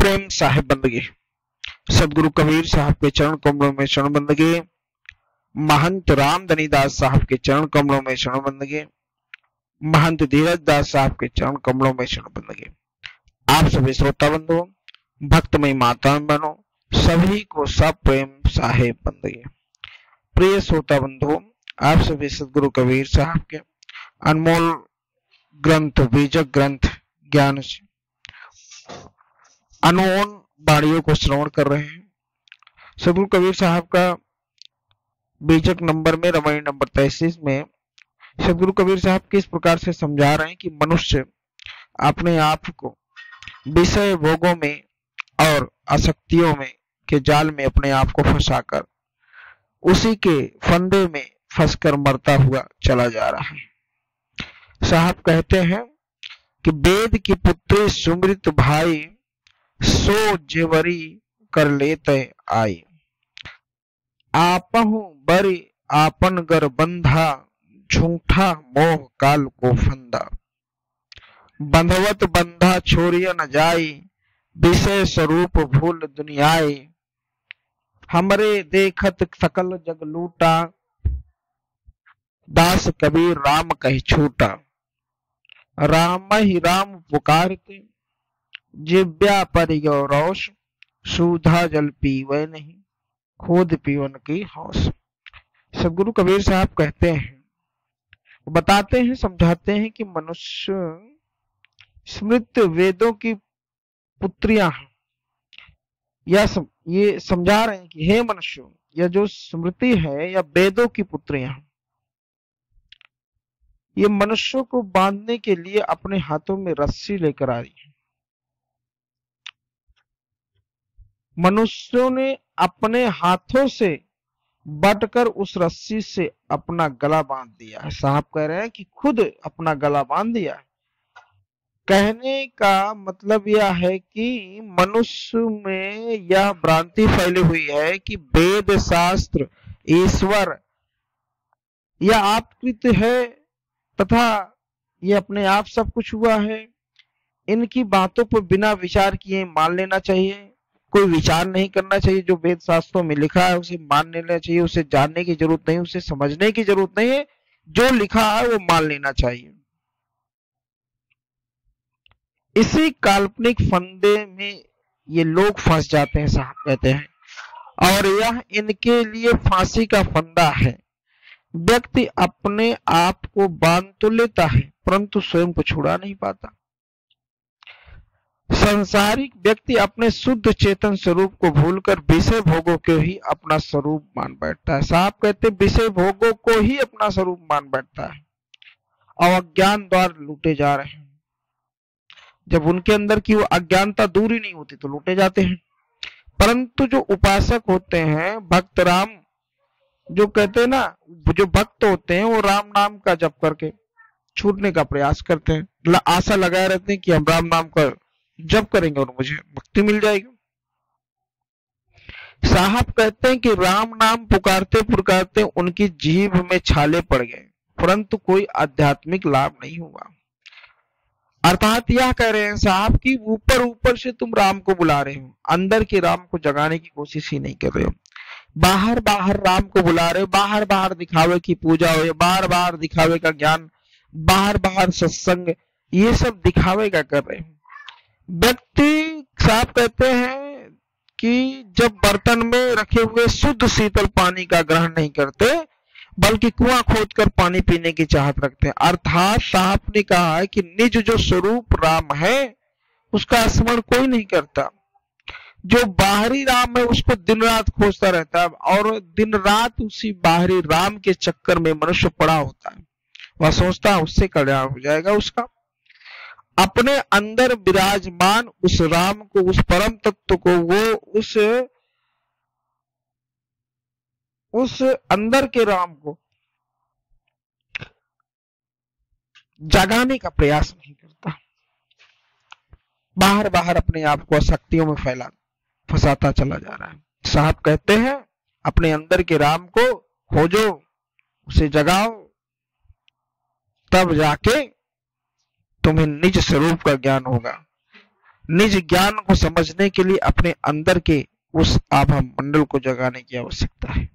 प्रेम साहिब बंदगी। सदगुरु कबीर साहब के चरण कमलों में शरण बंदगी, महंत रामधनी दास साहब के चरण कमलों में शरण बंदगी, महंत धीरज दास साहब के चरण कमलों में शरण बंदगी। आप सभी श्रोता बंधुओं, भक्तमयी माता बहनों, सभी को सब प्रेम साहिब बंदगी। प्रिय श्रोता बंधुओं, आप सभी सदगुरु कबीर साहब के अनमोल ग्रंथ, बीजक ग्रंथ ज्ञान से अनमोल वाणियों को श्रवण कर रहे हैं। सदगुरु कबीर साहब का बीजक नंबर में, रमणी नंबर 33 में सदगुरु कबीर साहब किस प्रकार से समझा रहे हैं कि मनुष्य अपने आप को विषय भोगों में और आसक्तियों में के जाल में अपने आप को फंसाकर उसी के फंदे में फंसकर मरता हुआ चला जा रहा है। साहब कहते हैं कि वेद की पुत्री सुमृत भाई, सो जेवरी कर लेते आई, आपहु बरी आपन गर बंधा, झूठा मोह काल को फंदा, बंधवत बंधा छोड़िया न जाई, विषय स्वरूप भूल दुनियाई, हमरे देखत सकल जग लूटा, दास कबीर राम कह छूटा, राम ही राम पुकारते, जिव्या पर यो रोष, सूधा जल पीवे नहीं, खुद पीवन की हौस। सदगुरु कबीर साहब कहते हैं, बताते हैं, समझाते हैं कि मनुष्य स्मृत वेदों की पुत्रियां हैं। ये समझा रहे हैं कि हे मनुष्य, यह जो स्मृति है या वेदों की पुत्रियां हैं, ये मनुष्यों को बांधने के लिए अपने हाथों में रस्सी लेकर आ रही है। मनुष्यों ने अपने हाथों से बटकर उस रस्सी से अपना गला बांध दिया है। साहब कह रहे हैं कि खुद अपना गला बांध दिया है। कहने का मतलब यह है कि मनुष्य में यह भ्रांति फैली हुई है कि वेद शास्त्र ईश्वर यह आपकृत है तथा ये अपने आप सब कुछ हुआ है। इनकी बातों पर बिना विचार किए मान लेना चाहिए, कोई विचार नहीं करना चाहिए। जो वेद शास्त्रों में लिखा है उसे मान लेना चाहिए, उसे जानने की जरूरत नहीं, उसे समझने की जरूरत नहीं है। जो लिखा है वो मान लेना चाहिए। इसी काल्पनिक फंदे में ये लोग फंस जाते हैं, साहब कहते हैं, और यह इनके लिए फांसी का फंदा है। व्यक्ति अपने आप को बांध तो लेता है परंतु स्वयं को छुड़ा नहीं पाता। संसारिक व्यक्ति अपने शुद्ध चेतन स्वरूप को भूलकर विषय भोगों को ही अपना स्वरूप मान बैठता है। साहब कहते विषय भोगों को ही अपना स्वरूप मान बैठता है और अज्ञान द्वार लूटे जा रहे हैं। जब उनके अंदर की वो अज्ञानता दूर ही नहीं होती तो लूटे जाते हैं। परंतु जो उपासक होते हैं, भक्त राम जो कहते हैं ना, जो भक्त होते हैं वो राम नाम का जप करके छूटने का प्रयास करते हैं, आशा लगाए रहते हैं कि हम राम नाम का जप करेंगे और मुझे मुक्ति मिल जाएगी। साहब कहते हैं कि राम नाम पुकारते पुकारते उनकी जीभ में छाले पड़ गए परंतु कोई आध्यात्मिक लाभ नहीं हुआ। अर्थात यह कह रहे हैं साहब कि ऊपर ऊपर से तुम राम को बुला रहे हो, अंदर के राम को जगाने की कोशिश ही नहीं कर रहे हो। बाहर बाहर राम को बुला रहे हो, बाहर बाहर दिखावे की पूजा हो, बाहर बाहर दिखावे का ज्ञान, बाहर बाहर सत्संग, ये सब दिखावे का कर रहे हो। व्यक्ति साहब कहते हैं कि जब बर्तन में रखे हुए शुद्ध शीतल पानी का ग्रहण नहीं करते बल्कि कुआं खोदकर पानी पीने की चाहत रखते हैं। अर्थात साहब ने कहा है कि निज जो स्वरूप राम है उसका स्मरण कोई नहीं करता। जो बाहरी राम है उसको दिन रात खोजता रहता है और दिन रात उसी बाहरी राम के चक्कर में मनुष्य पड़ा होता है। वह सोचता है उससे कल्याण हो जाएगा उसका। अपने अंदर विराजमान उस राम को, उस परम तत्व को, वो उस अंदर के राम को जगाने का प्रयास नहीं करता। बाहर बाहर अपने आप को आसक्तियों में फंसाता चला जा रहा है। साहब कहते हैं अपने अंदर के राम को खोजो, उसे जगाओ, तब जाके तुम्हें निज स्वरूप का ज्ञान होगा। निज ज्ञान को समझने के लिए अपने अंदर के उस आभा मंडल को जगाने की आवश्यकता है।